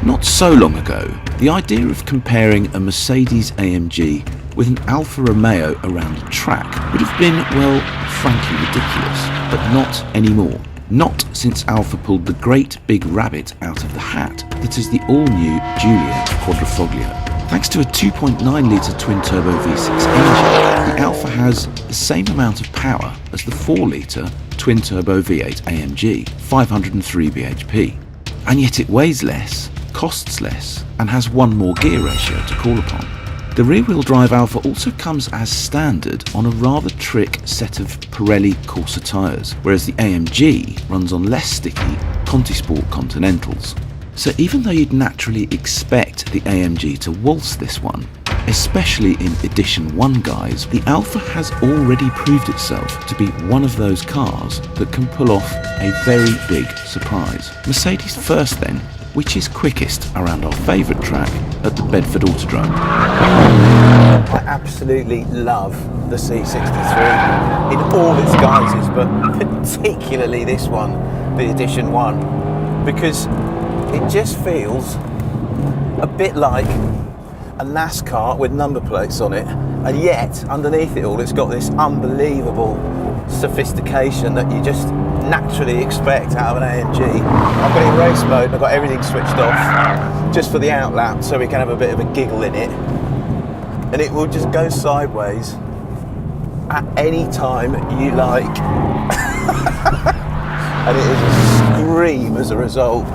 Not so long ago, the idea of comparing a Mercedes-AMG with an Alfa Romeo around a track would have been, well, frankly ridiculous, but not anymore. Not since Alfa pulled the great big rabbit out of the hat that is the all-new Giulia Quadrifoglio. Thanks to a 2.9-litre twin-turbo V6 engine, the Alfa has the same amount of power as the 4-litre twin-turbo V8 AMG, 503 bhp. And yet it weighs less, costs less, and has one more gear ratio to call upon. The rear-wheel drive Alfa also comes as standard on a rather trick set of Pirelli Corsa tyres, whereas the AMG runs on less sticky Conti Sport Continentals. So even though you'd naturally expect the AMG to waltz this one, especially in Edition 1 guise, the Alfa has already proved itself to be one of those cars that can pull off a very big surprise. Mercedes first then, which is quickest around our favourite track at the Bedford Autodrome. I absolutely love the C63 in all its guises, but particularly this one, the Edition 1, because it just feels a bit like a NASCAR with number plates on it, and yet underneath it all it's got this unbelievable sophistication that you just naturally expect out of an AMG. I've got it in race mode and I've got everything switched off just for the outlap so we can have a bit of a giggle in it, and it will just go sideways at any time you like and it is a scream as a result.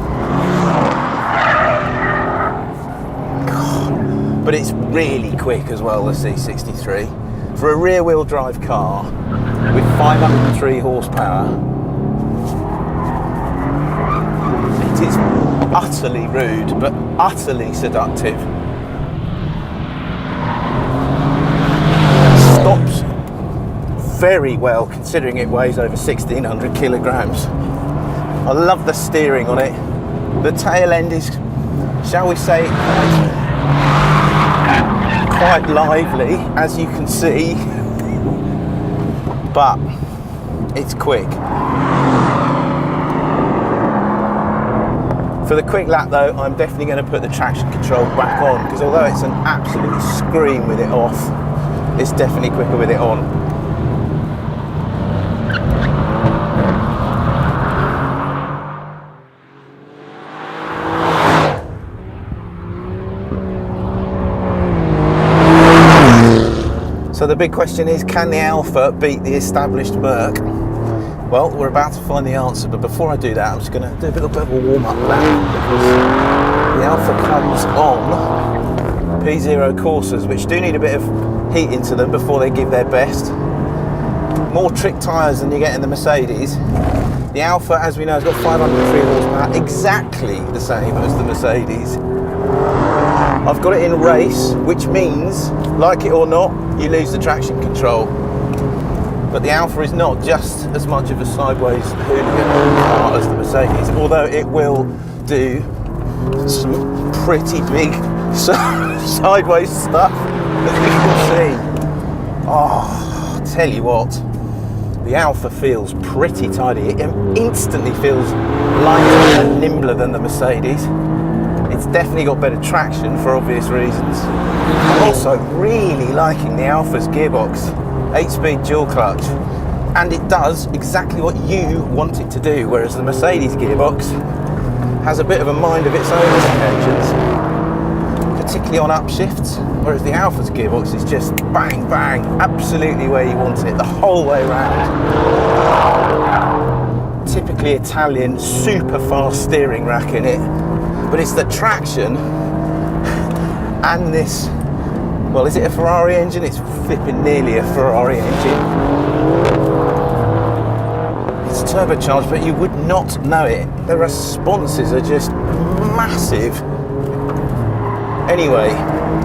But it's really quick as well, the C63. For a rear-wheel drive car with 503 horsepower, it is utterly rude, but utterly seductive. It stops very well, considering it weighs over 1,600 kilograms. I love the steering on it. The tail end is, shall we say, quite lively, as you can see, but it's quick. For the quick lap though, I'm definitely going to put the traction control back on, because although it's an absolute scream with it off, it's definitely quicker with it on. So the big question is, can the Alfa beat the established Merc? Well, we're about to find the answer, but before I do that, I'm just going to do a little bit of a warm-up lap, because the Alfa comes on P0 Corsas, which do need a bit of heat into them before they give their best. More trick tyres than you get in the Mercedes. The Alfa, as we know, has got 503 horsepower, exactly the same as the Mercedes. I've got it in race, which means, like it or not, you lose the traction control. But the Alfa is not just as much of a sideways hooligan car as the Mercedes, although it will do some pretty big sideways stuff, as you can see. Oh, I'll tell you what, the Alfa feels pretty tidy. It instantly feels lighter and nimbler than the Mercedes. It's definitely got better traction for obvious reasons. I'm also really liking the Alfa's gearbox, 8-speed dual clutch, and it does exactly what you want it to do, whereas the Mercedes gearbox has a bit of a mind of its own on occasions, particularly on upshifts, whereas the Alfa's gearbox is just bang, bang, absolutely where you want it, the whole way around. Typically Italian, super fast steering rack in it. But it's the traction and this, well, is it a Ferrari engine? It's flipping nearly a Ferrari engine. It's turbocharged, but you would not know it. The responses are just massive. Anyway,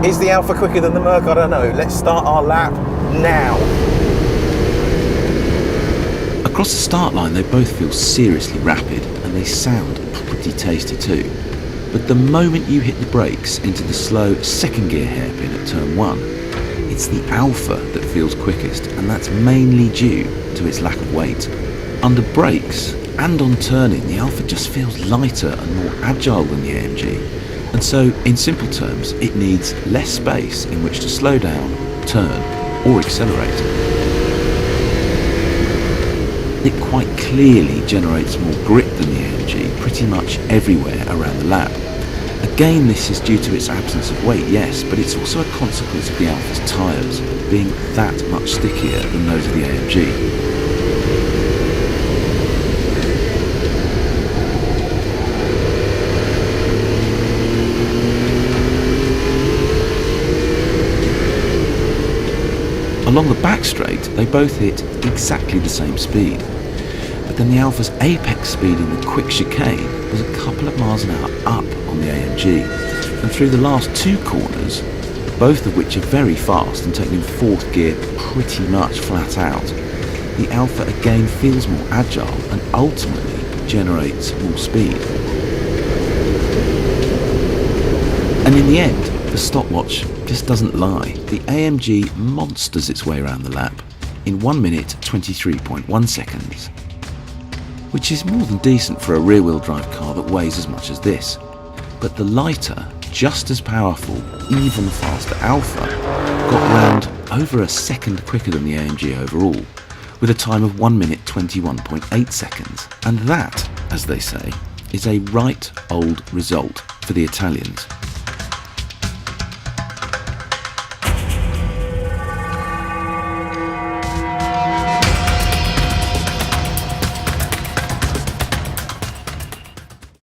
is the Alfa quicker than the Merc? I don't know. Let's start our lap now. Across the start line, they both feel seriously rapid, and they sound pretty tasty too. But the moment you hit the brakes into the slow second gear hairpin at turn 1, it's the Alfa that feels quickest, and that's mainly due to its lack of weight. Under brakes and on turning, the Alfa just feels lighter and more agile than the AMG. And so, in simple terms, it needs less space in which to slow down, turn, or accelerate. It quite clearly generates more grip than the AMG pretty much everywhere around the lap. Again, this is due to its absence of weight, yes, but it's also a consequence of the Alfa's tyres being that much stickier than those of the AMG. Along the back straight, they both hit exactly the same speed. But then the Alfa's apex speed in the quick chicane was a couple of miles an hour up on the AMG. And through the last two corners, both of which are very fast and taken in fourth gear pretty much flat out, the Alfa again feels more agile and ultimately generates more speed. And in the end, the stopwatch just doesn't lie. The AMG monsters its way around the lap in 1 minute 23.1 seconds, which is more than decent for a rear-wheel drive car that weighs as much as this. But the lighter, just as powerful, even faster Alfa got round over a second quicker than the AMG overall, with a time of 1 minute 21.8 seconds. And that, as they say, is a right old result for the Italians.